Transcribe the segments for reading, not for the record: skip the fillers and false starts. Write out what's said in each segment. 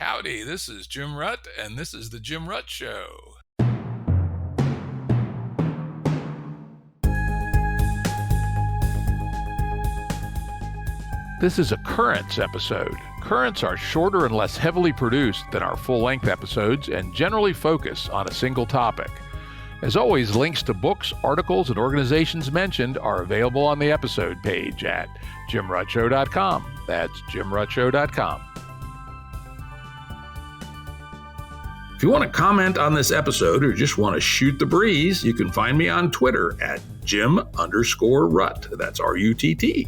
Howdy, this is Jim Rutt, and this is The Jim Rutt Show. This is a Currents episode. Currents are shorter and less heavily produced than our full-length episodes and generally focus on a single topic. As always, links to books, articles, and organizations mentioned are available on the episode page at jimruttshow.com. That's jimruttshow.com. If you want to comment on this episode or just want to shoot the breeze, you can find me on Twitter at Jim_Rutt. That's R-U-T-T.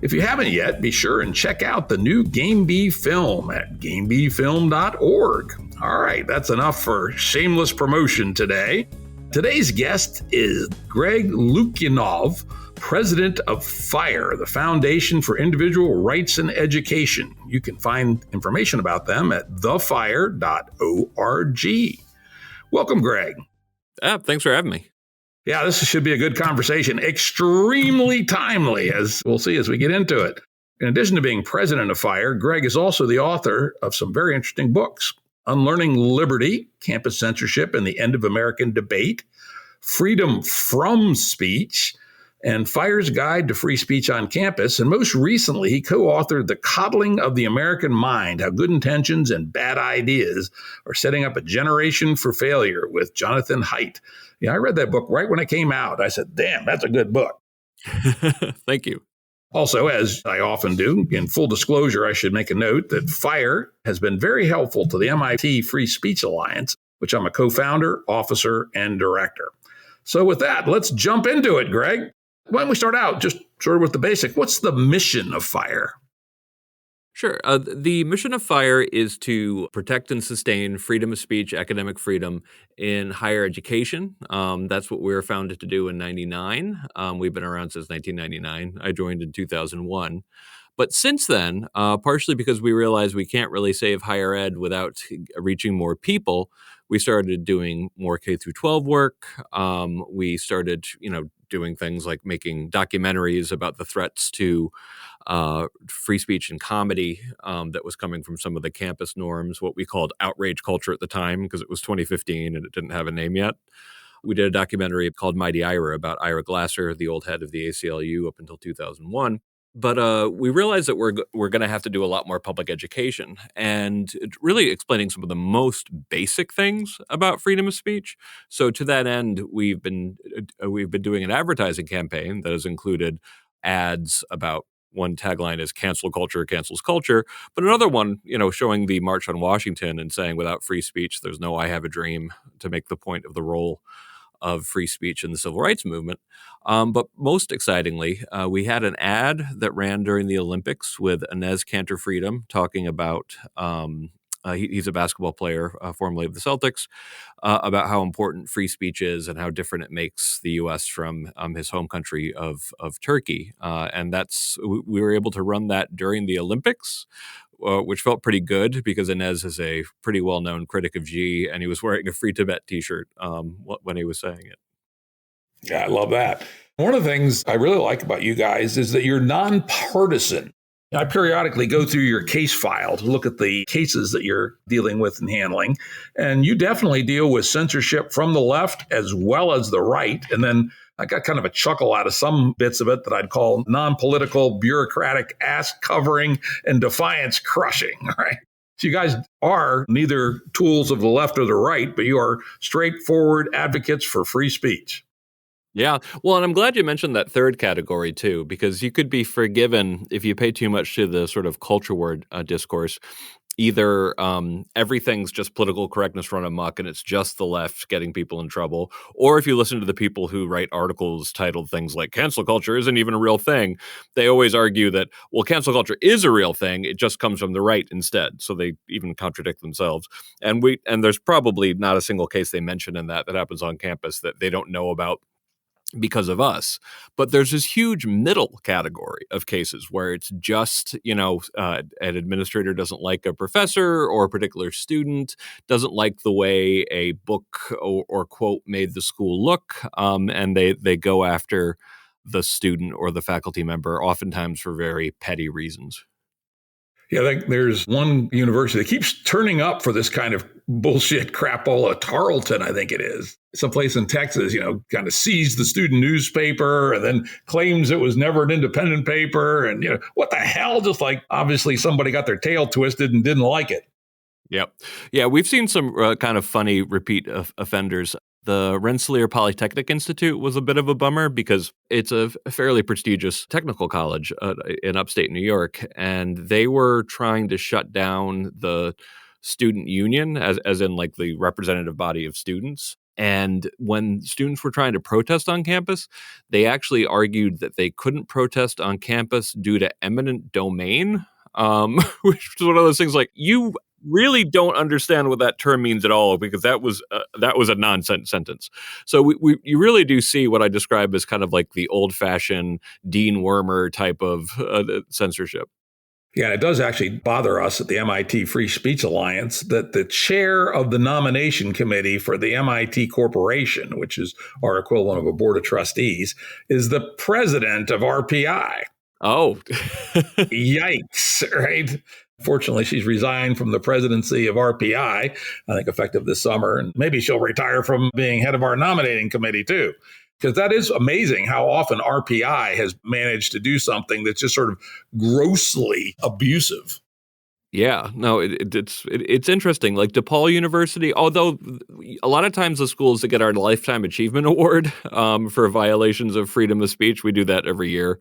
If you haven't yet, be sure and check out the new Game B film at gamebfilm.org. All right, that's enough for shameless promotion today. Today's guest is Greg Lukianoff, president of FIRE, the Foundation for Individual Rights and Education. You can find information about them at thefire.org. Welcome, Greg. Thanks for having me. Yeah, this should be a good conversation. Extremely timely, as we'll see as we get into it. In addition to being president of FIRE, Greg is also the author of some very interesting books: Unlearning Liberty, Campus Censorship and the End of American Debate, Freedom from Speech, and FIRE's Guide to Free Speech on Campus. And most recently, he co-authored The Coddling of the American Mind, How Good Intentions and Bad Ideas Are Setting Up a Generation for Failure with Jonathan Haidt. Yeah, I read that book right when it came out. I said, damn, that's a good book. Thank you. Also, as I often do, in full disclosure, I should make a note that FIRE has been very helpful to the MIT Free Speech Alliance, which I'm a co-founder, officer, and director. So with that, let's jump into it, Greg. Why don't we start out just sort of with the basic? What's the mission of FIRE? Sure. The mission of FIRE is to protect and sustain freedom of speech, academic freedom in higher education. That's what we were founded to do in 1999. We've been around since 1999. I joined in 2001. But since then, partially because we realized we can't really save higher ed without reaching more people, we started doing more K through 12 work. We started, doing things like making documentaries about the threats to free speech and comedy that was coming from some of the campus norms, what we called outrage culture at the time, because it was 2015 and it didn't have a name yet. We did a documentary called Mighty Ira about Ira Glasser, the old head of the ACLU up until 2001. But we realized that we're going to have to do a lot more public education and really explaining some of the most basic things about freedom of speech. So to that end, we've been doing an advertising campaign that has included ads about, one tagline is cancel culture cancels culture, but another one, showing the March on Washington and saying without free speech, there's no I Have a Dream, to make the point of the role of free speech in the civil rights movement. But most excitingly, we had an ad that ran during the Olympics with Inez Cantor-Freedom talking about, he's a basketball player, formerly of the Celtics, about how important free speech is and how different it makes the U.S. from his home country of Turkey. And we were able to run that during the Olympics, which felt pretty good because Inez is a pretty well-known critic of Xi, and he was wearing a Free Tibet t-shirt when he was saying it. Yeah, I love that. One of the things I really like about you guys is that you're non-partisan. I periodically go through your case file to look at the cases that you're dealing with and handling, and you definitely deal with censorship from the left as well as the right. And then I got kind of a chuckle out of some bits of it that I'd call non-political, bureaucratic, ass-covering, and defiance-crushing, right? So you guys are neither tools of the left or the right, but you are straightforward advocates for free speech. Yeah. Well, and I'm glad you mentioned that third category, too, because you could be forgiven if you pay too much to the sort of culture war discourse. Either everything's just political correctness run amok and it's just the left getting people in trouble, or if you listen to the people who write articles titled things like cancel culture isn't even a real thing, they always argue that, well, cancel culture is a real thing, it just comes from the right instead. So they even contradict themselves. And there's probably not a single case they mention in that happens on campus that they don't know about because of us. But there's this huge middle category of cases where it's just, an administrator doesn't like a professor or a particular student, doesn't like the way a book or quote made the school look, and they go after the student or the faculty member, oftentimes for very petty reasons. Yeah, there's one university that keeps turning up for this kind of bullshit crapola. Tarleton, I think it is. Someplace in Texas, kind of seized the student newspaper and then claims it was never an independent paper. And, what the hell? Just like obviously somebody got their tail twisted and didn't like it. Yep. Yeah, we've seen some kind of funny repeat offenders. The Rensselaer Polytechnic Institute was a bit of a bummer because it's a fairly prestigious technical college in upstate New York, and they were trying to shut down the student union, as in like the representative body of students. And when students were trying to protest on campus, they actually argued that they couldn't protest on campus due to eminent domain, which is one of those things like you really don't understand what that term means at all, because that was a nonsense sentence. So you really do see what I describe as kind of like the old-fashioned Dean Wormer type of censorship. Yeah, it does actually bother us at the MIT Free Speech Alliance that the chair of the nomination committee for the MIT Corporation, which is our equivalent of a board of trustees, is the president of RPI. Oh. Yikes, right? Fortunately, she's resigned from the presidency of RPI, I think effective this summer, and maybe she'll retire from being head of our nominating committee too. Because that is amazing how often RPI has managed to do something that's just sort of grossly abusive. Yeah, no, it's interesting. Like DePaul University, although a lot of times the schools that get our Lifetime Achievement Award for violations of freedom of speech, we do that every year,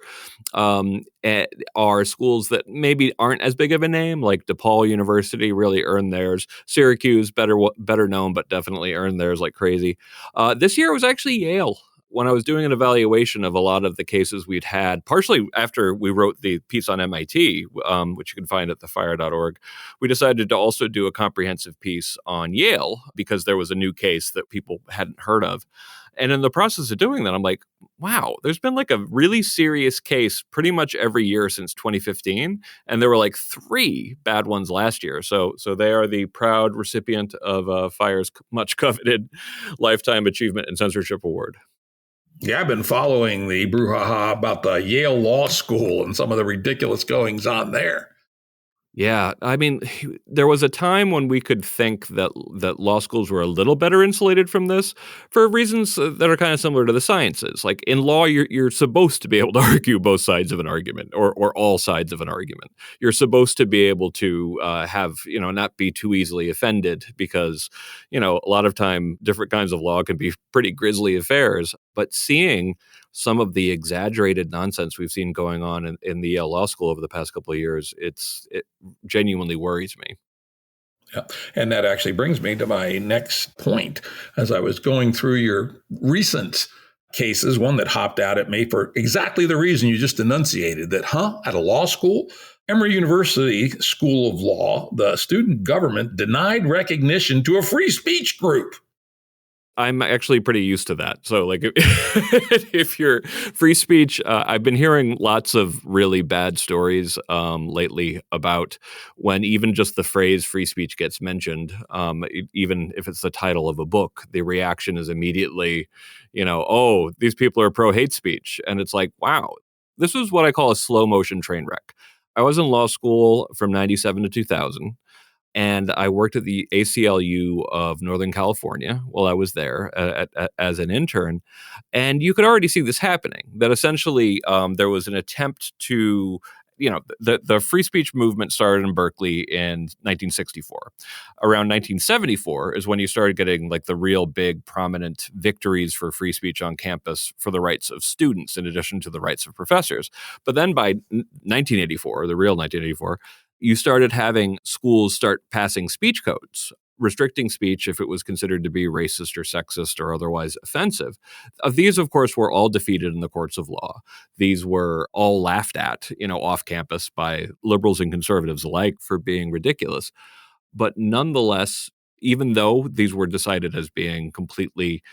are schools that maybe aren't as big of a name. Like DePaul University really earned theirs. Syracuse, better known, but definitely earned theirs like crazy. This year it was actually Yale. When I was doing an evaluation of a lot of the cases we'd had, partially after we wrote the piece on MIT, which you can find at thefire.org, we decided to also do a comprehensive piece on Yale because there was a new case that people hadn't heard of. And in the process of doing that, I'm like, wow, there's been like a really serious case pretty much every year since 2015. And there were like 3 bad ones last year. So they are the proud recipient of Fire's much coveted Lifetime Achievement and Censorship Award. Yeah, I've been following the brouhaha about the Yale Law School and some of the ridiculous goings on there. Yeah, I mean, there was a time when we could think that law schools were a little better insulated from this for reasons that are kind of similar to the sciences. Like in law, you're supposed to be able to argue both sides of an argument or all sides of an argument. You're supposed to be able to have, not be too easily offended because, a lot of time different kinds of law can be pretty grisly affairs. But seeing some of the exaggerated nonsense we've seen going on in the Yale Law School over the past couple of years, it genuinely worries me. Yeah. And that actually brings me to my next point. As I was going through your recent cases, one that hopped out at me for exactly the reason you just enunciated, that, at a law school, Emory University School of Law, the student government denied recognition to a free speech group. I'm actually pretty used to that. So, like, if you're free speech, I've been hearing lots of really bad stories lately about when even just the phrase free speech gets mentioned, even if it's the title of a book, the reaction is immediately, oh, these people are pro hate speech. And it's like, wow, this is what I call a slow motion train wreck. I was in law school from 97 to 2000. And I worked at the ACLU of Northern California while I was there as an intern. And you could already see this happening, that essentially there was an attempt to, the free speech movement started in Berkeley in 1964. Around 1974 is when you started getting like the real big prominent victories for free speech on campus for the rights of students in addition to the rights of professors. But then by 1984, the real 1984, you started having schools start passing speech codes, restricting speech if it was considered to be racist or sexist or otherwise offensive. These, of course, were all defeated in the courts of law. These were all laughed at, off campus by liberals and conservatives alike for being ridiculous. But nonetheless, even though these were decided as being completely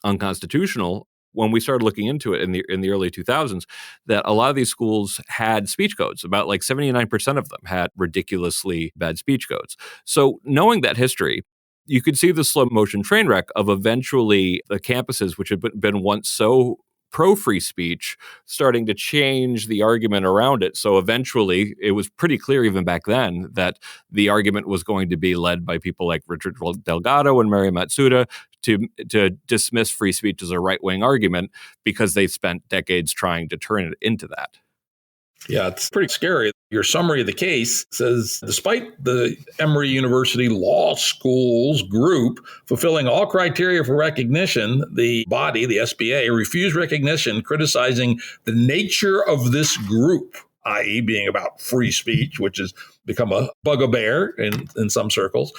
unconstitutional, when we started looking into it in the early 2000s, that a lot of these schools had speech codes. About like 79% of them had ridiculously bad speech codes. So knowing that history, you could see the slow motion train wreck of eventually the campuses, which had been once so pro-free speech, starting to change the argument around it. So eventually, it was pretty clear even back then that the argument was going to be led by people like Richard Delgado and Mary Matsuda to dismiss free speech as a right-wing argument because they spent decades trying to turn it into that. Yeah, it's pretty scary. Your summary of the case says, despite the Emory University Law School's group fulfilling all criteria for recognition, the body, the SBA, refused recognition, criticizing the nature of this group, i.e. being about free speech, which has become a bugbear in some circles,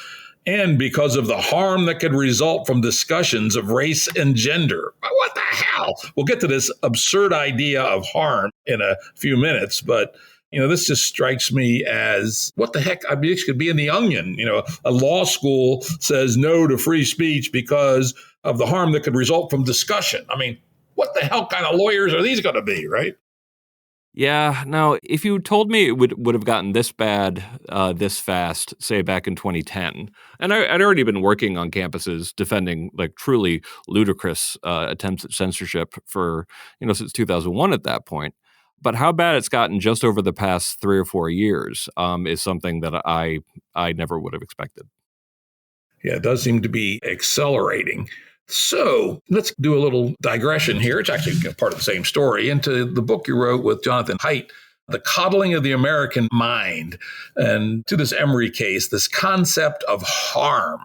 and because of the harm that could result from discussions of race and gender. What the hell? We'll get to this absurd idea of harm in a few minutes, but this just strikes me as, what the heck? I mean, this could be in The Onion. A law school says no to free speech because of the harm that could result from discussion. I mean, what the hell kind of lawyers are these going to be, right? Yeah, no, if you told me it would have gotten this bad this fast, say back in 2010, and I'd already been working on campuses defending like truly ludicrous attempts at censorship for, since 2001 at that point. But how bad it's gotten just over the past 3 or 4 years is something that I never would have expected. Yeah, it does seem to be accelerating. So let's do a little digression here. It's actually part of the same story into the book you wrote with Jonathan Haidt, The Coddling of the American Mind, and to this Emory case, this concept of harm.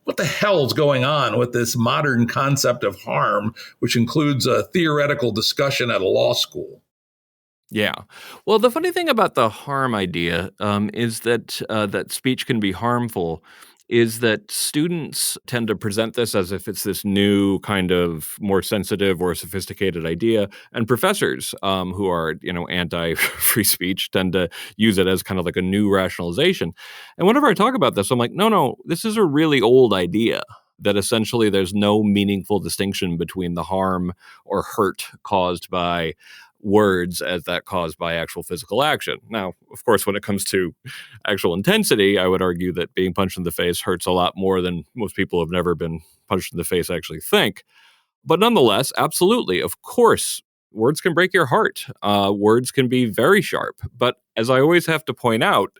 What the hell's going on with this modern concept of harm, which includes a theoretical discussion at a law school? Yeah. Well, the funny thing about the harm idea is that that speech can be harmful is that students tend to present this as if it's this new kind of more sensitive or sophisticated idea, and professors who are anti-free speech tend to use it as kind of like a new rationalization. And whenever I talk about this, I'm like, no, this is a really old idea. That essentially there's no meaningful distinction between the harm or hurt caused by words as that caused by actual physical action. Now, of course, when it comes to actual intensity, I would argue that being punched in the face hurts a lot more than most people who have never been punched in the face actually think. But nonetheless, absolutely, of course, words can break your heart. Words can be very sharp. But as I always have to point out,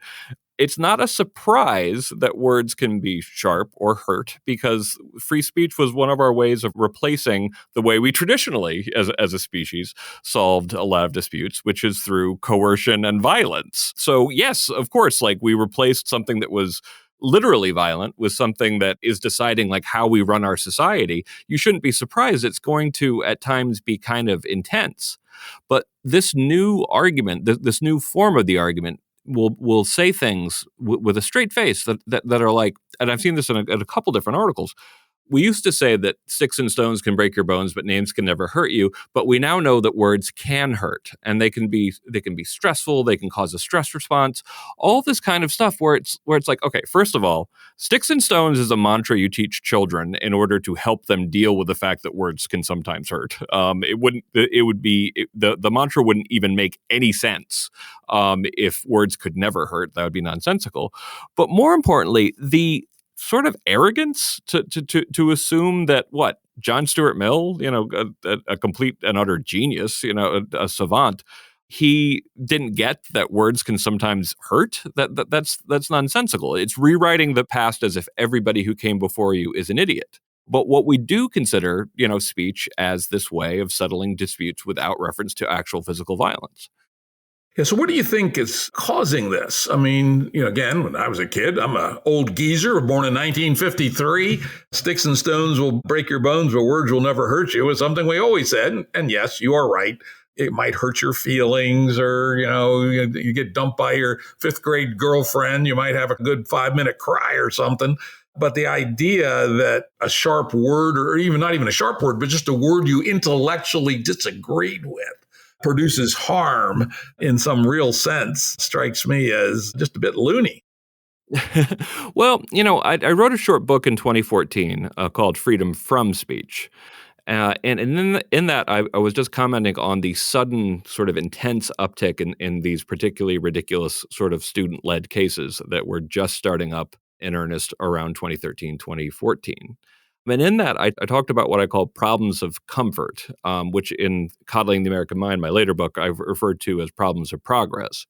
it's not a surprise that words can be sharp or hurt because free speech was one of our ways of replacing the way we traditionally, as a species, solved a lot of disputes, which is through coercion and violence. So yes, of course, like we replaced something that was literally violent with something that is deciding like how we run our society. You shouldn't be surprised it's going to at times be kind of intense. But this new argument, this new form of the argument, will say things with a straight face that are like, and I've seen this in a couple different articles. We used to say that sticks and stones can break your bones, but names can never hurt you. But we now know that words can hurt, and they can be stressful. They can cause a stress response. All this kind of stuff where it's like, okay, first of all, sticks and stones is a mantra you teach children in order to help them deal with the fact that words can sometimes hurt. The mantra wouldn't even make any sense if words could never hurt. That would be nonsensical. But more importantly, the sort of arrogance to assume that John Stuart Mill, a complete and utter genius, a savant, he didn't get that words can sometimes hurt. That's nonsensical. It's rewriting the past as if everybody who came before you is an idiot. But what we do consider, speech as this way of settling disputes without reference to actual physical violence. Yeah, so what do you think is causing this? I mean, again, when I was a kid, I'm an old geezer, born in 1953. Sticks and stones will break your bones, but words will never hurt you is something we always said. And yes, you are right. It might hurt your feelings or, you get dumped by your fifth grade girlfriend. You might have a good 5-minute cry or something. But the idea that a sharp word, or even not even a sharp word, but just a word you intellectually disagreed with, produces harm in some real sense strikes me as just a bit loony. Well, I wrote a short book in 2014 called Freedom from Speech. And in that, I was just commenting on the sudden sort of intense uptick in these particularly ridiculous sort of student-led cases that were just starting up in earnest around 2013, 2014. And in that, I talked about what I call problems of comfort, which in Coddling the American Mind, my later book, I've referred to as problems of progress.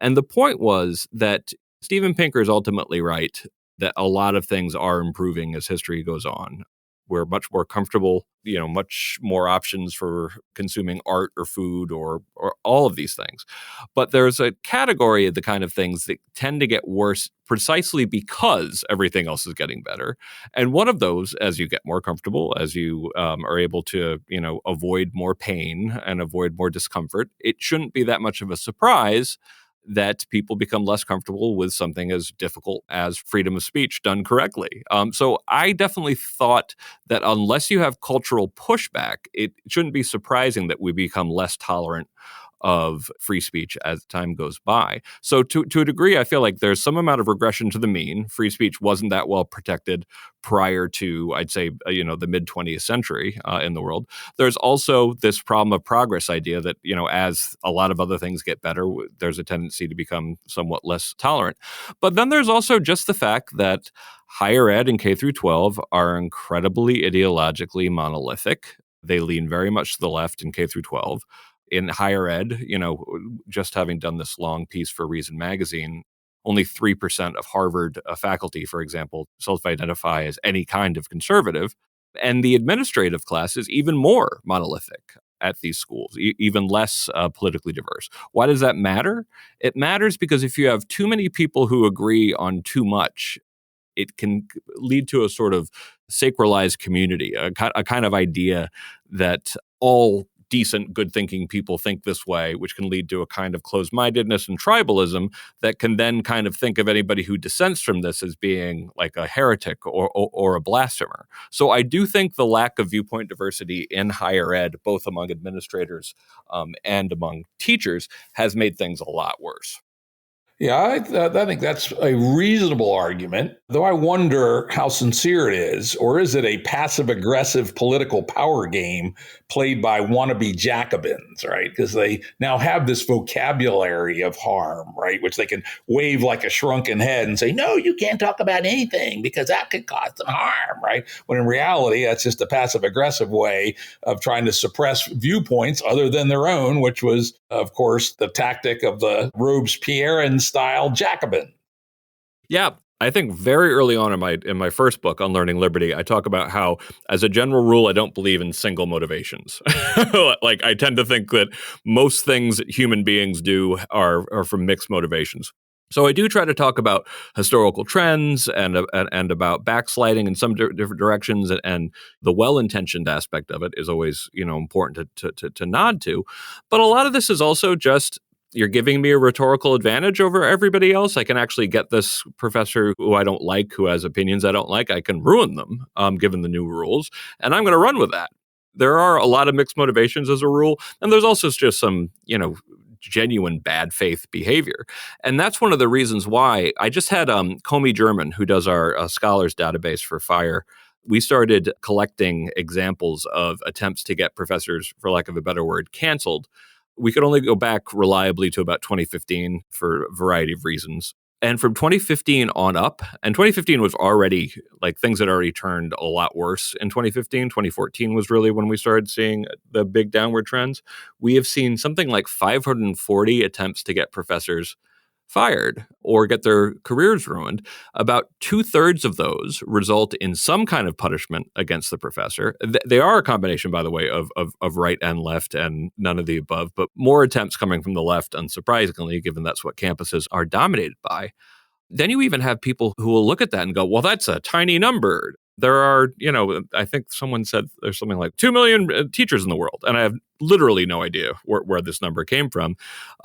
And the point was that Steven Pinker is ultimately right that a lot of things are improving as history goes on. We're much more comfortable, much more options for consuming art or food or all of these things. But there's a category of the kind of things that tend to get worse precisely because everything else is getting better. And one of those, as you get more comfortable, as you are able to, avoid more pain and avoid more discomfort, it shouldn't be that much of a surprise that people become less comfortable with something as difficult as freedom of speech done correctly. So I definitely thought that unless you have cultural pushback, it shouldn't be surprising that we become less tolerant of free speech as time goes by. So to a degree, I feel like there's some amount of regression to the mean. Free speech wasn't that well protected prior to, I'd say, the mid-20th century in the world. There's also this problem of progress idea that, as a lot of other things get better, there's a tendency to become somewhat less tolerant. But then there's also just the fact that higher ed and K through 12 are incredibly ideologically monolithic. They lean very much to the left in K through 12. In higher ed, just having done this long piece for Reason Magazine, only 3% of Harvard faculty, for example, self-identify as any kind of conservative. And the administrative class is even more monolithic at these schools, even less politically diverse. Why does that matter? It matters because if you have too many people who agree on too much, it can lead to a sort of sacralized community, a kind of idea that all decent, good-thinking people think this way, which can lead to a kind of closed-mindedness and tribalism that can then kind of think of anybody who dissents from this as being like a heretic or a blasphemer. So I do think the lack of viewpoint diversity in higher ed, both among administrators and among teachers, has made things a lot worse. Yeah, I think that's a reasonable argument, though I wonder how sincere it is, or is it a passive-aggressive political power game played by wannabe Jacobins, right? Because they now have this vocabulary of harm, right, which they can wave like a shrunken head and say, no, you can't talk about anything because that could cause them harm, right? When in reality, that's just a passive-aggressive way of trying to suppress viewpoints other than their own, which was, of course, the tactic of the Robespierre-style Jacobin. Yeah, I think very early on in my first book, Unlearning Liberty, I talk about how, as a general rule, I don't believe in single motivations. Like, I tend to think that most things that human beings do are from mixed motivations. So I do try to talk about historical trends and about backsliding in some different directions, and the well-intentioned aspect of it is always important to nod to. But a lot of this is also just, you're giving me a rhetorical advantage over everybody else. I can actually get this professor who I don't like, who has opinions I don't like, I can ruin them, given the new rules, and I'm going to run with that. There are a lot of mixed motivations as a rule, and there's also just some, genuine bad faith behavior. And that's one of the reasons why I just had Comey German, who does our scholars database for FIRE. We started collecting examples of attempts to get professors, for lack of a better word, canceled. We could only go back reliably to about 2015 for a variety of reasons. And from 2015 on up, and 2015 was already, like, things had already turned a lot worse in 2015. 2014 was really when we started seeing the big downward trends. We have seen something like 540 attempts to get professors fired or get their careers ruined. About 2/3 of those result in some kind of punishment against the professor. They are a combination, by the way, of right and left and none of the above, but more attempts coming from the left, unsurprisingly, given that's what campuses are dominated by. Then you even have people who will look at that and go, well, that's a tiny number. There are, I think someone said there's something like 2 million teachers in the world. And I have literally no idea where this number came from.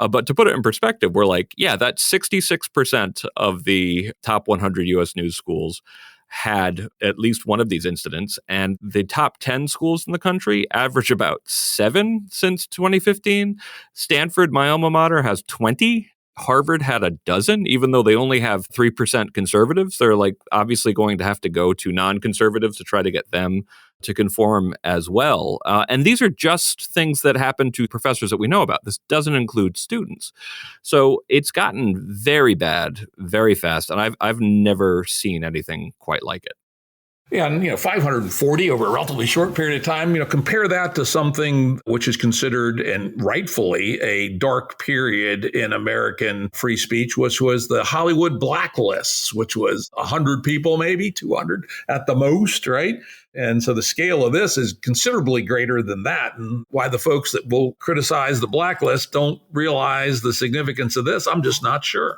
But to put it in perspective, we're like, yeah, that's 66% of the top 100 U.S. news schools had at least one of these incidents. And the top 10 schools in the country average about 7 since 2015. Stanford, my alma mater, has 20. Harvard had a dozen, even though they only have 3% conservatives. They're obviously going to have to go to non-conservatives to try to get them to conform as well. And these are just things that happen to professors that we know about. This doesn't include students. So it's gotten very bad, very fast. And I've never seen anything quite like it. Yeah, and 540 over a relatively short period of time. Compare that to something which is considered, and rightfully, a dark period in American free speech, which was the Hollywood Blacklists, which was 100 people, maybe 200 at the most, right? And so the scale of this is considerably greater than that. And why the folks that will criticize the blacklist don't realize the significance of this, I'm just not sure.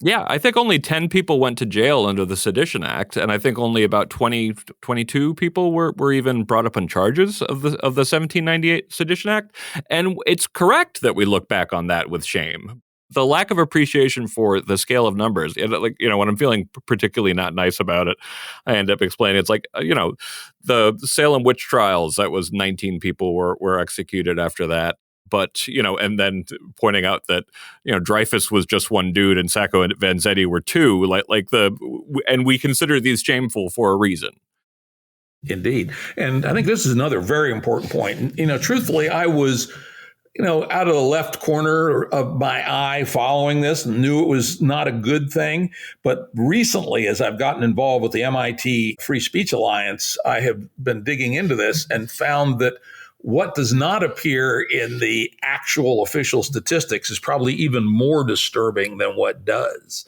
Yeah, I think only 10 people went to jail under the Sedition Act, and I think only about 22 people were even brought up on charges of the 1798 Sedition Act. And it's correct that we look back on that with shame. The lack of appreciation for the scale of numbers, when I'm feeling particularly not nice about it, I end up explaining it's like, the Salem witch trials, that was 19 people were executed after that. But, and then pointing out that, Dreyfus was just one dude and Sacco and Vanzetti were two, and we consider these shameful for a reason. Indeed. And I think this is another very important point. Truthfully, I was, out of the left corner of my eye following this and knew it was not a good thing. But recently, as I've gotten involved with the MIT Free Speech Alliance, I have been digging into this and found that what does not appear in the actual official statistics is probably even more disturbing than what does.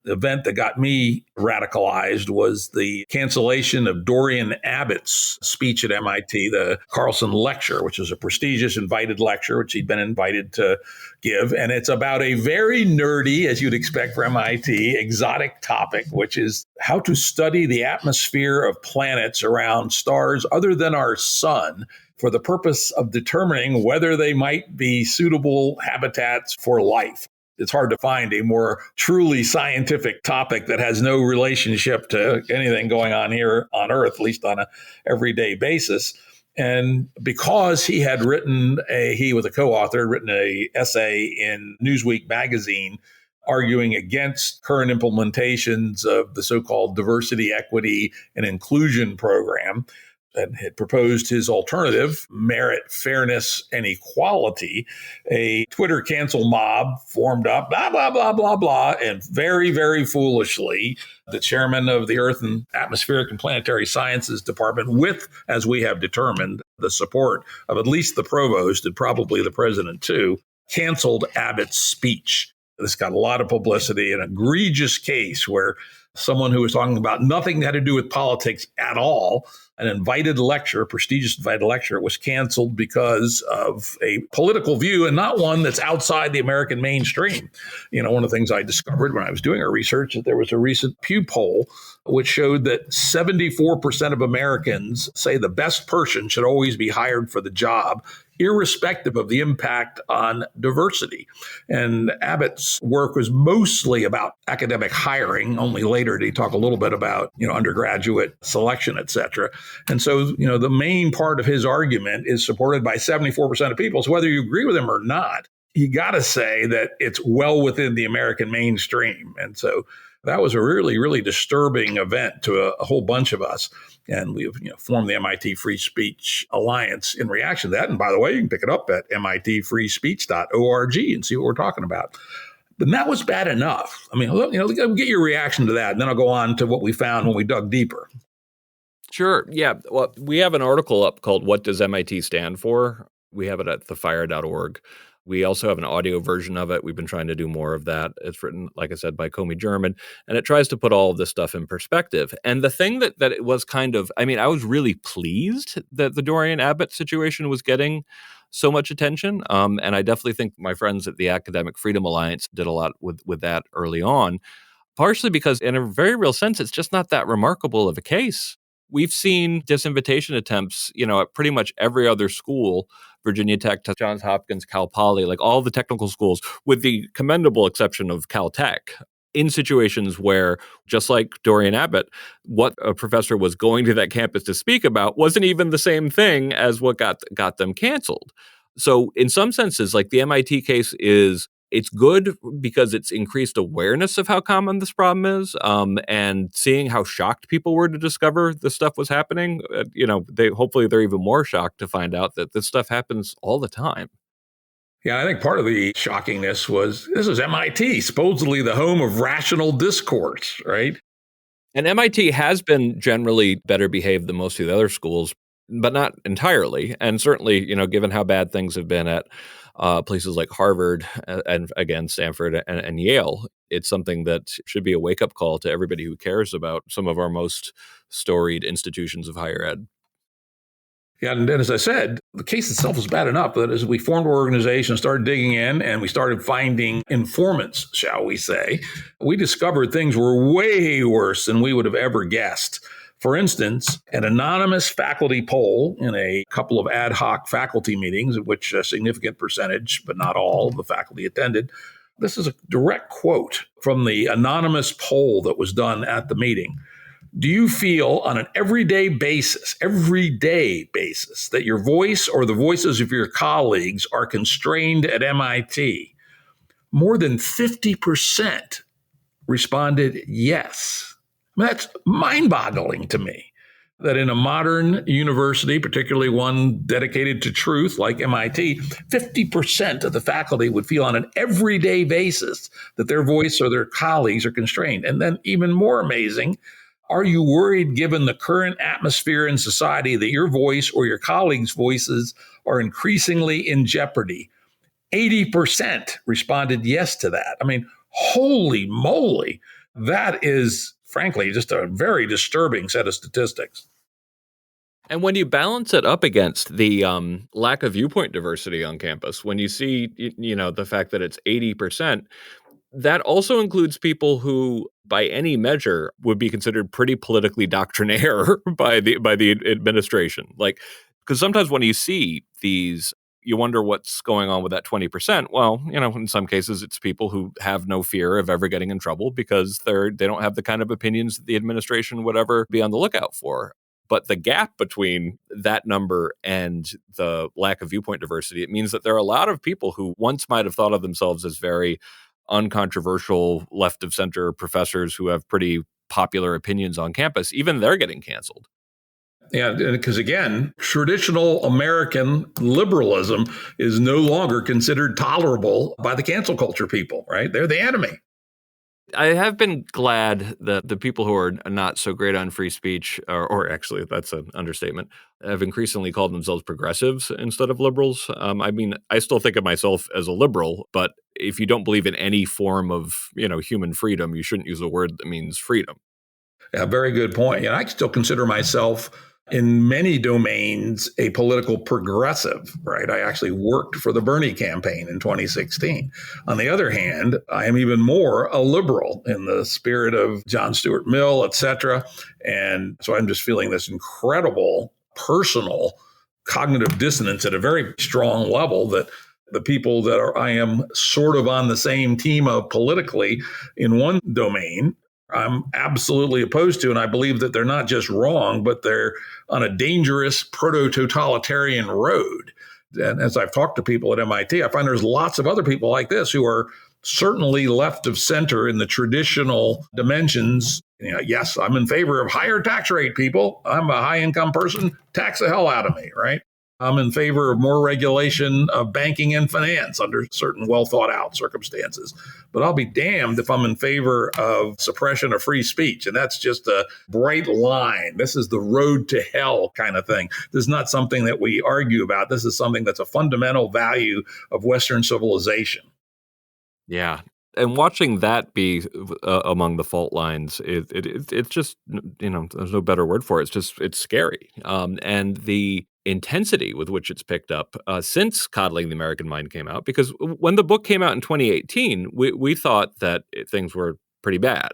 The event that got me radicalized was the cancellation of Dorian Abbott's speech at MIT, the Carlson lecture, which is a prestigious invited lecture, which he'd been invited to give. And it's about a very nerdy, as you'd expect for MIT, exotic topic, which is how to study the atmosphere of planets around stars other than our sun, for the purpose of determining whether they might be suitable habitats for life. It's hard to find a more truly scientific topic that has no relationship to anything going on here on Earth, at least on an everyday basis. And because he had he was a co-author, written an essay in Newsweek magazine arguing against current implementations of the so-called diversity, equity, and inclusion program, and had proposed his alternative, merit, fairness, and equality, a Twitter cancel mob formed up, blah, blah, blah, blah, blah. And very, very foolishly, the chairman of the Earth and Atmospheric and Planetary Sciences Department, with, as we have determined, the support of at least the provost and probably the president too, canceled Abbott's speech. This got a lot of publicity, an egregious case where someone who was talking about nothing that had to do with politics at all, an invited lecture, a prestigious invited lecture, was canceled because of a political view and not one that's outside the American mainstream. One of the things I discovered when I was doing our research is there was a recent Pew poll which showed that 74% of Americans say the best person should always be hired for the job, irrespective of the impact on diversity. And Abbott's work was mostly about academic hiring. Only later did he talk a little bit about, undergraduate selection, et cetera. And so, the main part of his argument is supported by 74% of people. So whether you agree with him or not, you got to say that it's well within the American mainstream. And so that was a really, really disturbing event to a whole bunch of us. And we've formed the MIT Free Speech Alliance in reaction to that. And by the way, you can pick it up at mitfreespeech.org and see what we're talking about. But that was bad enough. I mean, get your reaction to that, and then I'll go on to what we found when we dug deeper. Sure. Yeah. Well, we have an article up called "What Does MIT Stand For?" We have it at thefire.org. We also have an audio version of it. We've been trying to do more of that. It's written, like I said, by Comey German, and it tries to put all of this stuff in perspective. And the thing that it was I was really pleased that the Dorian Abbott situation was getting so much attention. And I definitely think my friends at the Academic Freedom Alliance did a lot with that early on, partially because in a very real sense, it's just not that remarkable of a case. We've seen disinvitation attempts, at pretty much every other school, Virginia Tech, Johns Hopkins, Cal Poly, like all the technical schools, with the commendable exception of Caltech, in situations where, just like Dorian Abbott, what a professor was going to that campus to speak about wasn't even the same thing as what got them canceled. So in some senses, like the MIT case it's good because it's increased awareness of how common this problem is, and seeing how shocked people were to discover this stuff was hopefully they're even more shocked to find out that this stuff happens all the time. Yeah, I think part of the shockingness was this is MIT, supposedly the home of rational discourse, right? And MIT has been generally better behaved than most of the other schools, but not entirely. And certainly, given how bad things have been at places like Harvard and again, Stanford and Yale, it's something that should be a wake up call to everybody who cares about some of our most storied institutions of higher ed. Yeah, and then as I said, the case itself was bad enough that as we formed our organization, started digging in, and we started finding informants, shall we say, we discovered things were way worse than we would have ever guessed. For instance, an anonymous faculty poll in a couple of ad hoc faculty meetings, at which a significant percentage, but not all, of the faculty attended. This is a direct quote from the anonymous poll that was done at the meeting. Do you feel on an everyday basis, that your voice or the voices of your colleagues are constrained at MIT? More than 50% responded yes. That's mind-boggling to me that in a modern university, particularly one dedicated to truth like MIT, 50% of the faculty would feel on an everyday basis that their voice or their colleagues are constrained. And then even more amazing, are you worried, given the current atmosphere in society, that your voice or your colleagues' voices are increasingly in jeopardy? 80% responded yes to that. I mean, holy moly, that is, frankly, just a very disturbing set of statistics. And when you balance it up against the lack of viewpoint diversity on campus, when you see, the fact that it's 80%, that also includes people who, by any measure, would be considered pretty politically doctrinaire by the administration. Like, because sometimes when you see these, you wonder what's going on with that 20%. Well, in some cases, it's people who have no fear of ever getting in trouble because they don't have the kind of opinions that the administration would ever be on the lookout for. But the gap between that number and the lack of viewpoint diversity, it means that there are a lot of people who once might have thought of themselves as very uncontroversial left of center professors who have pretty popular opinions on campus. Even they're getting canceled. Yeah, because again, traditional American liberalism is no longer considered tolerable by the cancel culture people, right? They're the enemy. I have been glad that the people who are not so great on free speech, or actually that's an understatement, have increasingly called themselves progressives instead of liberals. I mean, I still think of myself as a liberal, but if you don't believe in any form of, human freedom, you shouldn't use a word that means freedom. Yeah, very good point. And I still consider myself in many domains a political progressive, right? I actually worked for the Bernie campaign in 2016. On the other hand, I am even more a liberal in the spirit of John Stuart Mill, et cetera. And so I'm just feeling this incredible personal cognitive dissonance at a very strong level that the people that I am sort of on the same team of politically in one domain, I'm absolutely opposed to, and I believe that they're not just wrong, but they're on a dangerous proto-totalitarian road. And as I've talked to people at MIT, I find there's lots of other people like this who are certainly left of center in the traditional dimensions. Yes, I'm in favor of higher tax rate, people. I'm a high income person. Tax the hell out of me, right? I'm in favor of more regulation of banking and finance under certain well thought out circumstances. But I'll be damned if I'm in favor of suppression of free speech. And that's just a bright line. This is the road to hell kind of thing. This is not something that we argue about. This is something that's a fundamental value of Western civilization. Yeah. And watching that be among the fault lines, it's just, there's no better word for it. It's scary. And the intensity with which it's picked up since Coddling the American Mind came out, because when the book came out in 2018, we thought that things were pretty bad.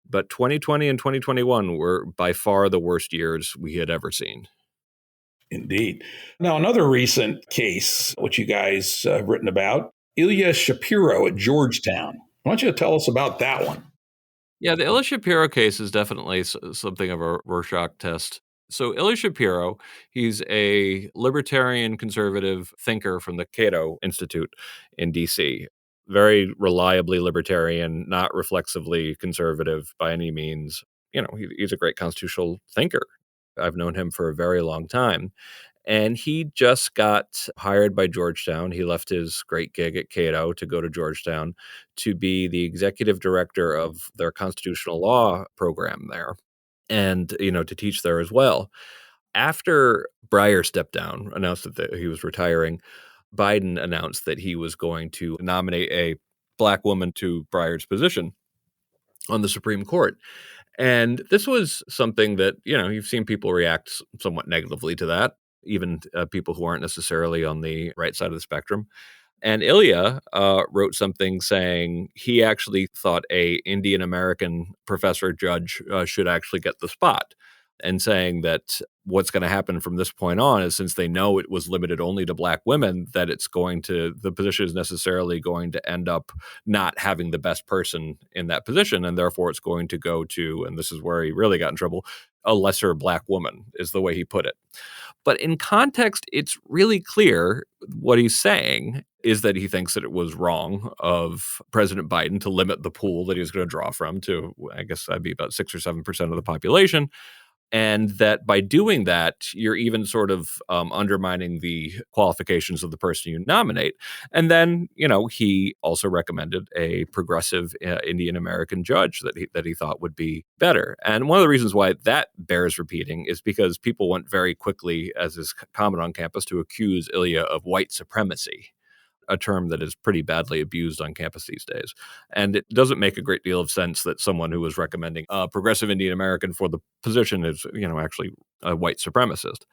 But 2020 and 2021 were by far the worst years we had ever seen. Indeed. Now, another recent case, which you guys have written about, Ilya Shapiro at Georgetown. Why don't you tell us about that one? Yeah, the Ilya Shapiro case is definitely something of a Rorschach test. So Ilya Shapiro, he's a libertarian conservative thinker from the Cato Institute in D.C., very reliably libertarian, not reflexively conservative by any means. He's a great constitutional thinker. I've known him for a very long time. And he just got hired by Georgetown. He left his great gig at Cato to go to Georgetown to be the executive director of their constitutional law program there. and, to teach there as well. After Breyer stepped down, announced that he was retiring, Biden announced that he was going to nominate a Black woman to Breyer's position on the Supreme Court. And this was something that, you've seen people react somewhat negatively to that, even people who aren't necessarily on the right side of the spectrum. And Ilya wrote something saying he actually thought a Indian American professor judge should actually get the spot, and saying that what's going to happen from this point on is, since they know it was limited only to Black women, that the position is necessarily going to end up not having the best person in that position. And therefore it's going to go to, and this is where he really got in trouble, a lesser Black woman, is the way he put it. But in context, it's really clear what he's saying is that he thinks that it was wrong of President Biden to limit the pool that he was going to draw from to, I guess that'd be about 6 or 7% of the population. And that by doing that, you're even sort of undermining the qualifications of the person you nominate. And then, he also recommended a progressive Indian American judge that he thought would be better. And one of the reasons why that bears repeating is because people went very quickly, as is common on campus, to accuse Ilya of white supremacy, a term that is pretty badly abused on campus these days. And it doesn't make a great deal of sense that someone who was recommending a progressive Indian American for the position is, actually a white supremacist.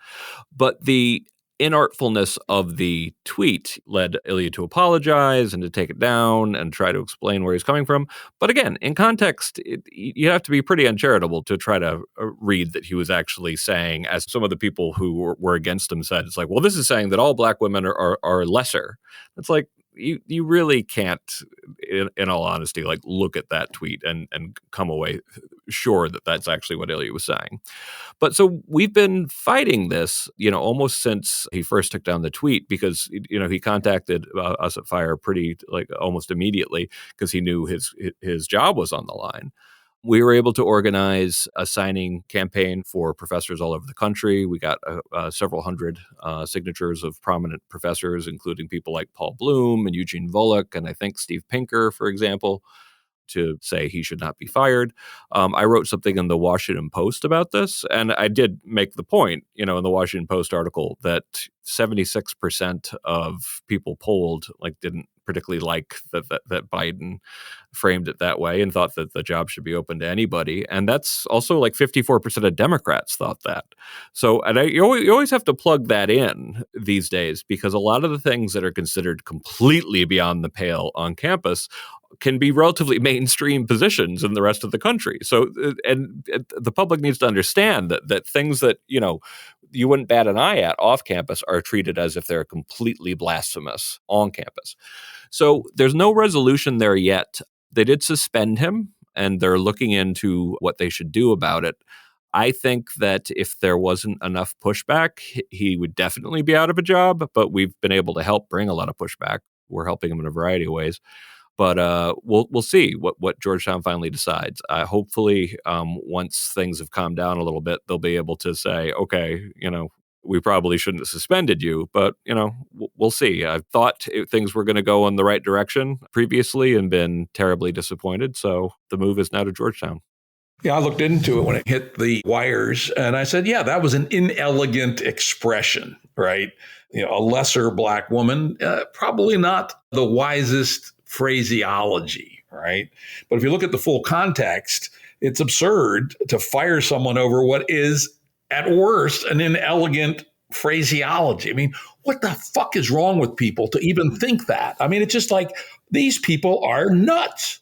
But the inartfulness of the tweet led Ilya to apologize and to take it down and try to explain where he's coming from. But again, in context, you have to be pretty uncharitable to try to read that he was actually saying, as some of the people who were against him said, it's like, well, this is saying that all Black women are lesser. It's like, you really can't, in all honesty, like, look at that tweet and come away sure that that's actually what Ilya was saying. But so we've been fighting this, almost since he first took down the tweet, because, he contacted us at FIRE pretty, like, almost immediately, because he knew his job was on the line. We were able to organize a signing campaign for professors all over the country. We got several hundred signatures of prominent professors, including people like Paul Bloom and Eugene Volokh, and I think Steve Pinker, for example, to say he should not be fired. I wrote something in the Washington Post about this, and I did make the point, in the Washington Post article, that 76% of people polled didn't particularly like that Biden framed it that way and thought that the job should be open to anybody. And that's also 54% of Democrats thought that. So, and you always have to plug that in these days, because a lot of the things that are considered completely beyond the pale on campus can be relatively mainstream positions in the rest of the country. So, and the public needs to understand that things that, you wouldn't bat an eye at off campus are treated as if they're completely blasphemous on campus. So there's no resolution there yet. They did suspend him, and they're looking into what they should do about it. I think that if there wasn't enough pushback, he would definitely be out of a job, but we've been able to help bring a lot of pushback. We're helping him in a variety of ways. But we'll see what Georgetown finally decides. Hopefully, once things have calmed down a little bit, they'll be able to say, okay, we probably shouldn't have suspended you, but, we'll see. I thought things were going to go in the right direction previously and been terribly disappointed. So the move is now to Georgetown. Yeah, I looked into it when it hit the wires, and I said, yeah, that was an inelegant expression, right? A lesser Black woman, probably not the wisest phraseology, right? But if you look at the full context, it's absurd to fire someone over what is, at worst, an inelegant phraseology. I mean, what the fuck is wrong with people to even think that? I mean, it's just like, these people are nuts.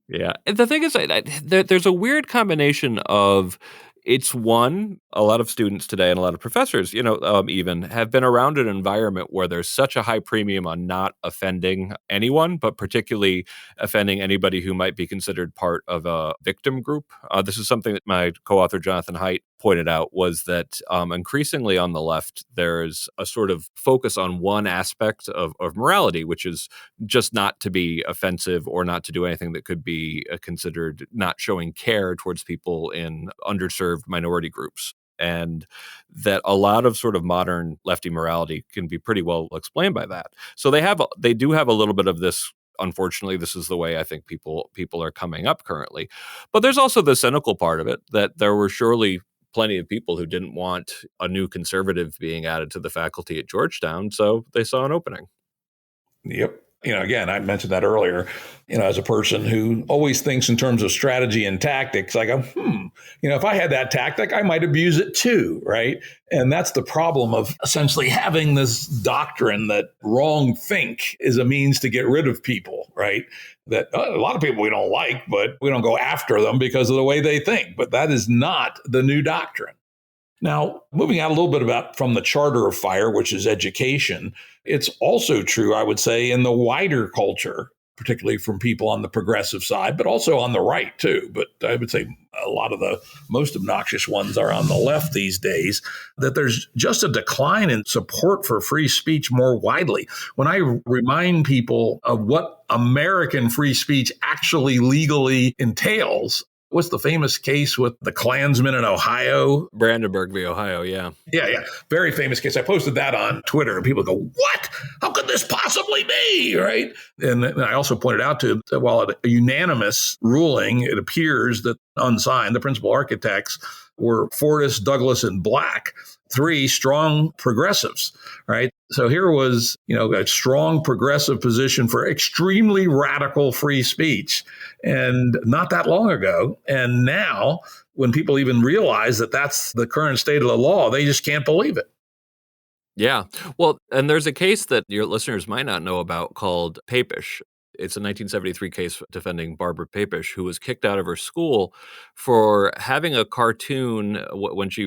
Yeah. The thing is, there's a weird combination of, it's one, a lot of students today and a lot of professors, even have been around an environment where there's such a high premium on not offending anyone, but particularly offending anybody who might be considered part of a victim group. This is something that my co-author Jonathan Haidt pointed out, was that increasingly on the left, there's a sort of focus on one aspect of morality, which is just not to be offensive or not to do anything that could be considered not showing care towards people in underserved minority groups. And that a lot of sort of modern lefty morality can be pretty well explained by that. So they do have a little bit of this unfortunately, this is the way I think people are coming up currently. But there's also the cynical part of it, that there were surely plenty of people who didn't want a new conservative being added to the faculty at Georgetown, so they saw an opening. Yep. Again, I mentioned that earlier, as a person who always thinks in terms of strategy and tactics, I go, if I had that tactic, I might abuse it too, right? And that's the problem of essentially having this doctrine that wrong think is a means to get rid of people, right? That a lot of people we don't like, but we don't go after them because of the way they think. But that is not the new doctrine. Now, moving out a little bit from the charter of FIRE, which is education, it's also true, I would say, in the wider culture, particularly from people on the progressive side, but also on the right too. But I would say a lot of the most obnoxious ones are on the left these days, that there's just a decline in support for free speech more widely. When I remind people of what American free speech actually legally entails, what's the famous case with the Klansmen in Ohio? Brandenburg v. Ohio, yeah. Yeah. Very famous case. I posted that on Twitter and people go, what? How could this possibly be? Right. And I also pointed out to that while a unanimous ruling, it appears that unsigned, the principal architects were Fortas, Douglas, and Black, three strong progressives, right? So here was, a strong progressive position for extremely radical free speech. And not that long ago. And now, when people even realize that that's the current state of the law, they just can't believe it. Yeah. Well, and there's a case that your listeners might not know about called Papish. It's a 1973 case defending Barbara Papish, who was kicked out of her school for having a cartoon when she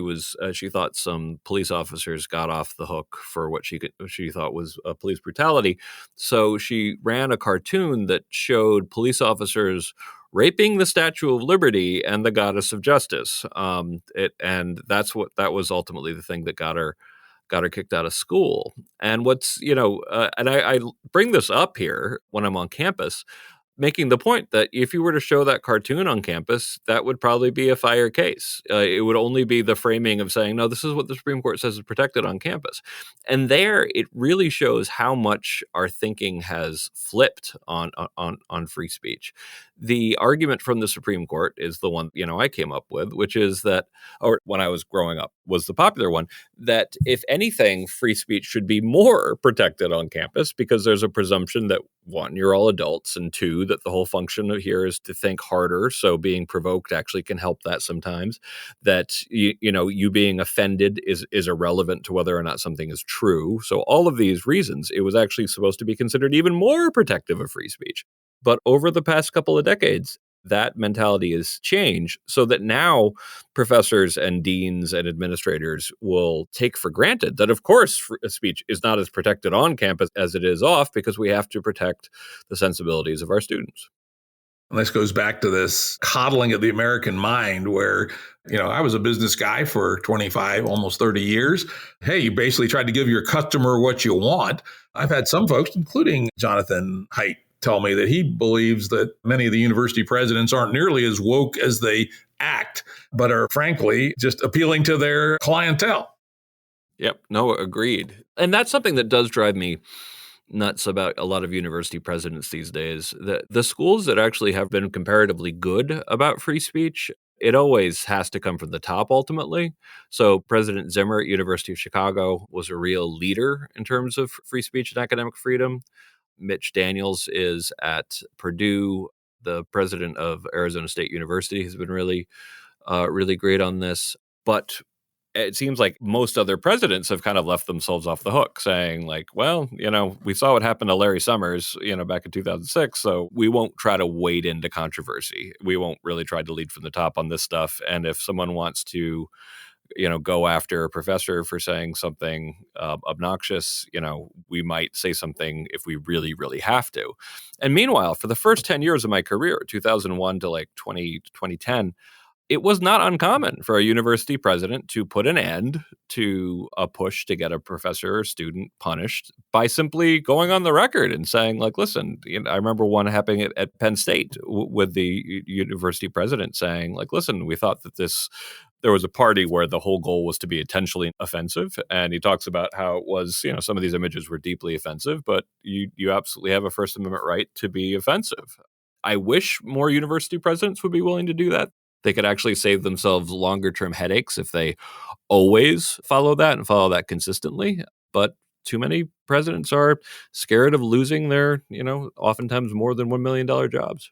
thought some police officers got off the hook for what she thought was police brutality. So she ran a cartoon that showed police officers raping the Statue of Liberty and the Goddess of Justice. And that was ultimately the thing that got her kicked out of school. And and I bring this up here when I'm on campus, making the point that if you were to show that cartoon on campus, that would probably be a FIRE case. It would only be the framing of saying, no, this is what the Supreme Court says is protected on campus. And there, it really shows how much our thinking has flipped on free speech. The argument from the Supreme Court is the one, I came up with, which is that, or when I was growing up, was the popular one, that if anything, free speech should be more protected on campus because there's a presumption that, one, you're all adults, and two, that the whole function of here is to think harder. So being provoked actually can help that sometimes. That you being offended is irrelevant to whether or not something is true. So all of these reasons, it was actually supposed to be considered even more protective of free speech. But over the past couple of decades, that mentality has changed so that now professors and deans and administrators will take for granted that, of course, speech is not as protected on campus as it is off, because we have to protect the sensibilities of our students. And this goes back to this coddling of the American mind where, I was a business guy for 25, almost 30 years. Hey, you basically tried to give your customer what you want. I've had some folks, including Jonathan Haidt, tell me that he believes that many of the university presidents aren't nearly as woke as they act, but are frankly just appealing to their clientele. Yep. No, agreed. And that's something that does drive me nuts about a lot of university presidents these days. The schools that actually have been comparatively good about free speech, it always has to come from the top ultimately. So President Zimmer at University of Chicago was a real leader in terms of free speech and academic freedom. Mitch Daniels is at Purdue. The president of Arizona State University has been really great on this. But it seems like most other presidents have kind of left themselves off the hook, saying like, well, we saw what happened to Larry Summers, back in 2006. So we won't try to wade into controversy. We won't really try to lead from the top on this stuff. And if someone wants to go after a professor for saying something obnoxious, we might say something if we really, really have to. And meanwhile, for the first 10 years of my career, 2001 to like 2010, it was not uncommon for a university president to put an end to a push to get a professor or student punished by simply going on the record and saying, like, listen, I remember one happening at Penn State with the university president saying, like, listen, we thought that this there was a party where the whole goal was to be intentionally offensive. And he talks about how it was, some of these images were deeply offensive, but you absolutely have a First Amendment right to be offensive. I wish more university presidents would be willing to do that. They could actually save themselves longer term headaches if they always follow that and follow that consistently. But too many presidents are scared of losing their, oftentimes more than $1 million jobs.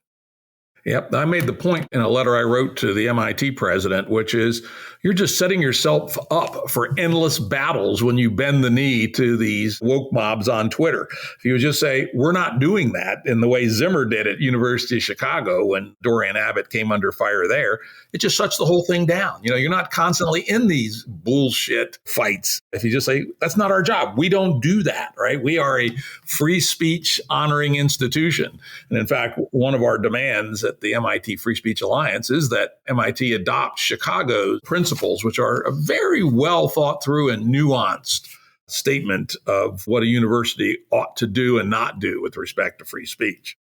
Yep. I made the point in a letter I wrote to the MIT president, which is you're just setting yourself up for endless battles when you bend the knee to these woke mobs on Twitter. If you would just say, we're not doing that in the way Zimmer did at University of Chicago when Dorian Abbott came under fire there, it just shuts the whole thing down. You're not constantly in these bullshit fights. If you just say, that's not our job. We don't do that, right? We are a free speech honoring institution. And in fact, one of our demands at the MIT Free Speech Alliance is that MIT adopt Chicago's principles, which are a very well thought through and nuanced statement of what a university ought to do and not do with respect to free speech.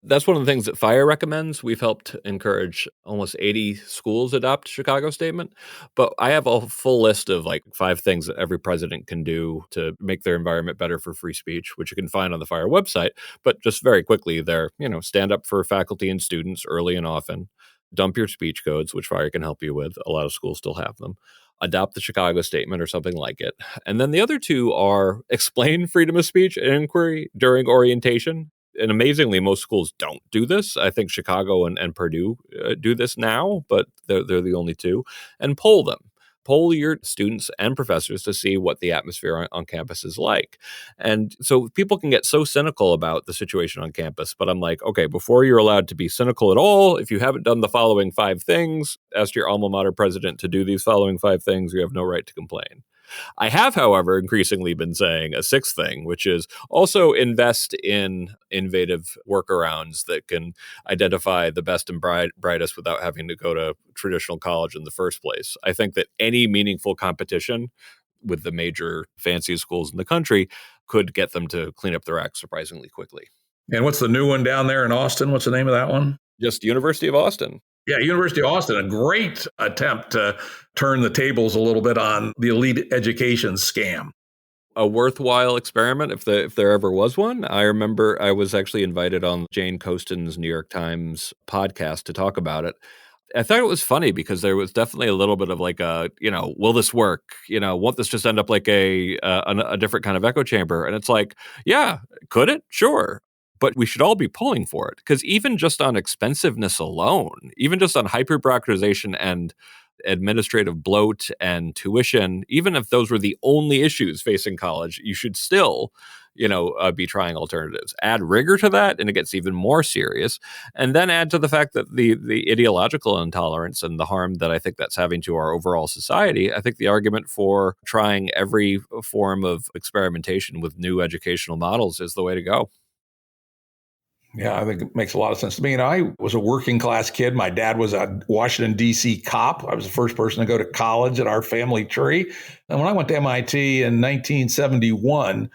That's one of the things that FIRE recommends. We've helped encourage almost 80 schools adopt Chicago statement. But I have a full list of 5 things that every president can do to make their environment better for free speech, which you can find on the FIRE website. But just very quickly, they're, stand up for faculty and students early and often, dump your speech codes, which FIRE can help you with. A lot of schools still have them. Adopt the Chicago statement or something like it. And then the other 2 are explain freedom of speech and inquiry during orientation. And amazingly, most schools don't do this. I think Chicago and Purdue do this now, but they're the only 2. And poll them. Poll your students and professors to see what the atmosphere on campus is like. And so people can get so cynical about the situation on campus, but I'm like, okay, before you're allowed to be cynical at all, if you haven't done the following 5 things, ask your alma mater president to do these following 5 things, you have no right to complain. I have, however, increasingly been saying a 6th thing, which is also invest in innovative workarounds that can identify the best and brightest without having to go to traditional college in the first place. I think that any meaningful competition with the major fanciest schools in the country could get them to clean up their act surprisingly quickly. And what's the new one down there in Austin? What's the name of that one? Just University of Austin. Yeah, University of Austin, a great attempt to turn the tables a little bit on the elite education scam. A worthwhile experiment if there ever was one. I remember I was actually invited on Jane Coaston's New York Times podcast to talk about it. I thought it was funny because there was definitely a little bit of will this work? Won't this just end up like a different kind of echo chamber? And it's like, yeah, could it? Sure. But we should all be pulling for it because even just on expensiveness alone, even just on hyper-bureaucratization and administrative bloat and tuition, even if those were the only issues facing college, you should still, be trying alternatives. Add rigor to that, and it gets even more serious. And then add to the fact that the ideological intolerance and the harm that I think that's having to our overall society. I think the argument for trying every form of experimentation with new educational models is the way to go. Yeah, I think it makes a lot of sense to me. I was a working class kid. My dad was a Washington, D.C. cop. I was the first person to go to college in our family tree. And when I went to MIT in 1971,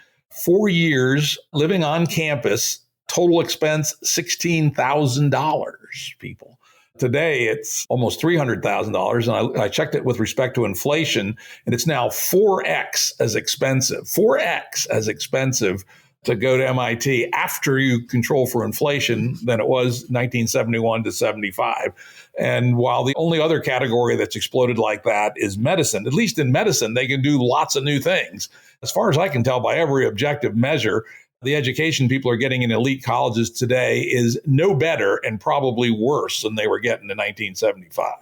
4 years living on campus, total expense $16,000, people. Today, it's almost $300,000. And I checked it with respect to inflation, and it's now 4x as expensive to go to MIT after you control for inflation than it was 1971 to 75. And while the only other category that's exploded like that is medicine, at least in medicine, they can do lots of new things. As far as I can tell by every objective measure, the education people are getting in elite colleges today is no better and probably worse than they were getting in 1975.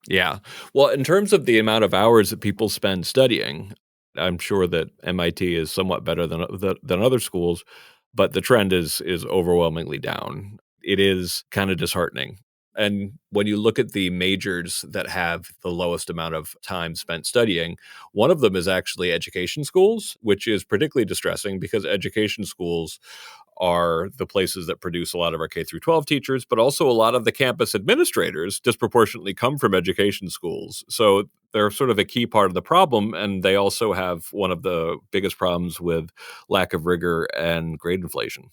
Yeah. Well, in terms of the amount of hours that people spend studying, I'm sure that MIT is somewhat better than other schools, but the trend is overwhelmingly down. It is kind of disheartening. And when you look at the majors that have the lowest amount of time spent studying, one of them is actually education schools, which is particularly distressing because education schools are the places that produce a lot of our K through 12 teachers, but also a lot of the campus administrators disproportionately come from education schools. So they're sort of a key part of the problem. And they also have one of the biggest problems with lack of rigor and grade inflation.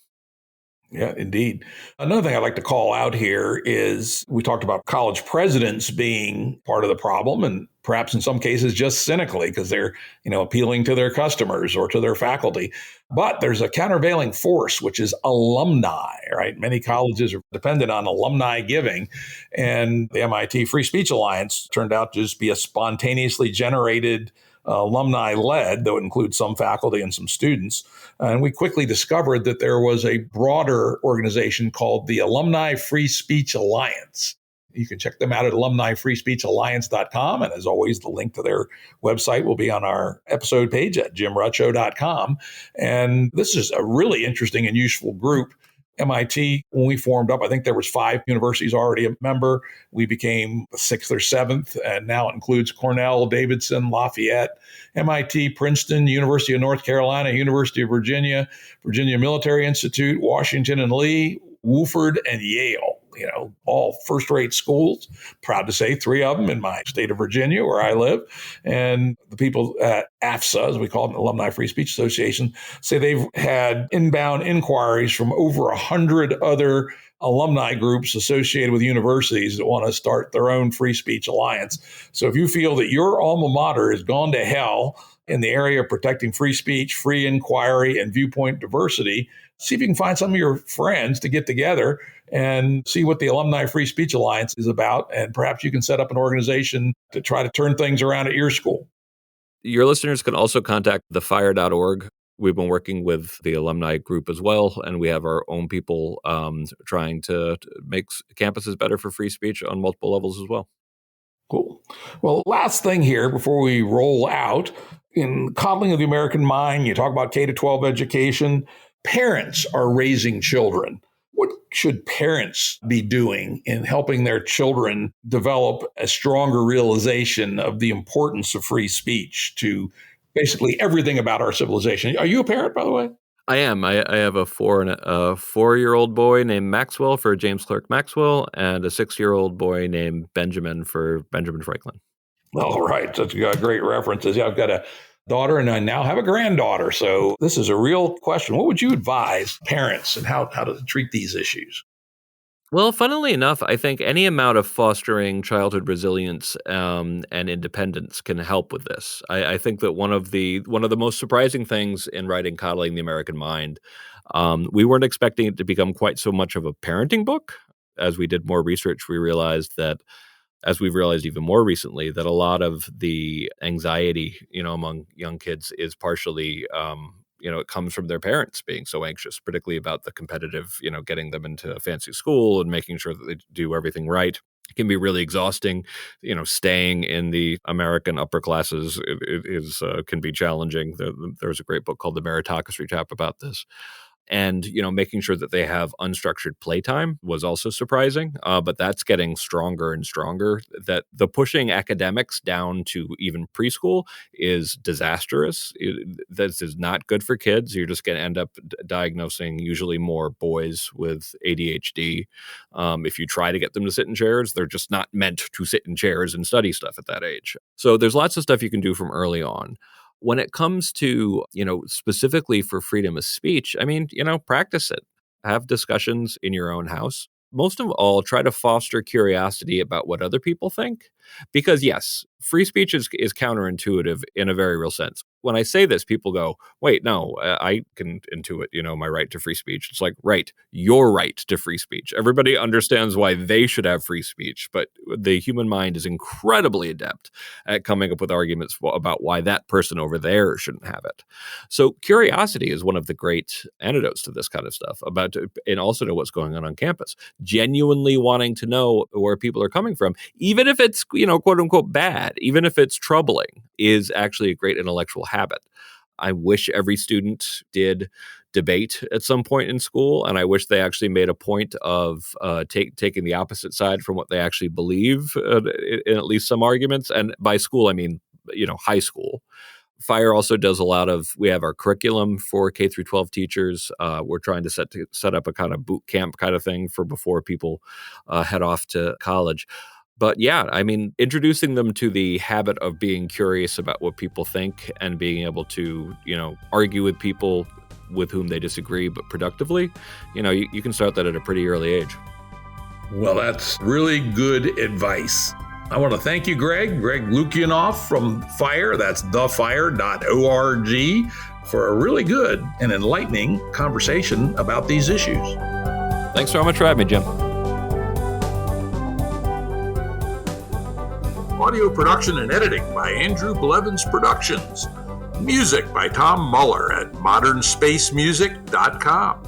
Yeah, indeed. Another thing I'd like to call out here is we talked about college presidents being part of the problem, and perhaps in some cases just cynically because they're, appealing to their customers or to their faculty. But there's a countervailing force, which is alumni, right? Many colleges are dependent on alumni giving. And the MIT Free Speech Alliance turned out to just be a spontaneously generated alumni led, though it includes some faculty and some students. And we quickly discovered that there was a broader organization called the Alumni Free Speech Alliance. You can check them out at alumnifreespeechalliance.com. And as always, the link to their website will be on our episode page at jimrutshow.com. And this is a really interesting and useful group. MIT, when we formed up, I think there was 5 universities already a member. We became the 6th or 7th, and now it includes Cornell, Davidson, Lafayette, MIT, Princeton, University of North Carolina, University of Virginia, Virginia Military Institute, Washington and Lee, Wofford, and Yale. All first-rate schools. Proud to say 3 of them in my state of Virginia, where I live. And the people at AFSA, as we call them, Alumni Free Speech Association, say they've had inbound inquiries from over 100 other alumni groups associated with universities that want to start their own free speech alliance. So if you feel that your alma mater has gone to hell in the area of protecting free speech, free inquiry, and viewpoint diversity, see if you can find some of your friends to get together and see what the Alumni Free Speech Alliance is about. And perhaps you can set up an organization to try to turn things around at your school. Your listeners can also contact thefire.org. We've been working with the alumni group as well, and we have our own people trying to make campuses better for free speech on multiple levels as well. Cool. Well, last thing here before we roll out, in Coddling of the American Mind, you talk about K-12 education. Parents are raising children. What should parents be doing in helping their children develop a stronger realization of the importance of free speech to basically everything about our civilization? Are you a parent, by the way? I am. I have a 4-year-old boy named Maxwell for James Clerk Maxwell, and a 6-year-old boy named Benjamin for Benjamin Franklin. All right. Such great references. Yeah, I've got a daughter and I now have a granddaughter. So this is a real question. What would you advise parents and how to treat these issues? Well, funnily enough, I think any amount of fostering childhood resilience and independence can help with this. I think that one of the most surprising things in writing Coddling the American Mind, we weren't expecting it to become quite so much of a parenting book. As we did more research, we realized that, as we've realized even more recently, that a lot of the anxiety, among young kids is partially, it comes from their parents being so anxious, particularly about the competitive, getting them into a fancy school and making sure that they do everything right. It can be really exhausting. Staying in the American upper classes can be challenging. There's a great book called The Meritocracy Chapter about this. And, making sure that they have unstructured playtime was also surprising, but that's getting stronger and stronger. That the pushing academics down to even preschool is disastrous. This is not good for kids. You're just going to end up diagnosing usually more boys with ADHD. If you try to get them to sit in chairs, they're just not meant to sit in chairs and study stuff at that age. So there's lots of stuff you can do from early on. When it comes to, specifically for freedom of speech, practice it. Have discussions in your own house. Most of all, try to foster curiosity about what other people think. Because yes, free speech is counterintuitive in a very real sense. When I say this, people go, wait, no, I can intuit, my right to free speech. It's like, right, your right to free speech. Everybody understands why they should have free speech, but the human mind is incredibly adept at coming up with arguments about why that person over there shouldn't have it. So curiosity is one of the great antidotes to this kind of stuff and also to what's going on campus. Genuinely wanting to know where people are coming from, even if it's, quote unquote bad, even if it's troubling, is actually a great intellectual habit. I wish every student did debate at some point in school, and I wish they actually made a point of taking the opposite side from what they actually believe in at least some arguments. And by school, I mean, high school. FIRE also does we have our curriculum for K through 12 teachers. We're trying to set up a kind of boot camp kind of thing for before people head off to college. But yeah, introducing them to the habit of being curious about what people think and being able to, argue with people with whom they disagree, but productively, you can start that at a pretty early age. Well, that's really good advice. I want to thank you, Greg Lukianoff from FIRE, that's thefire.org, for a really good and enlightening conversation about these issues. Thanks very much for having me, Jim. Audio production and editing by Andrew Blevins Productions. Music by Tom Muller at modernspacemusic.com.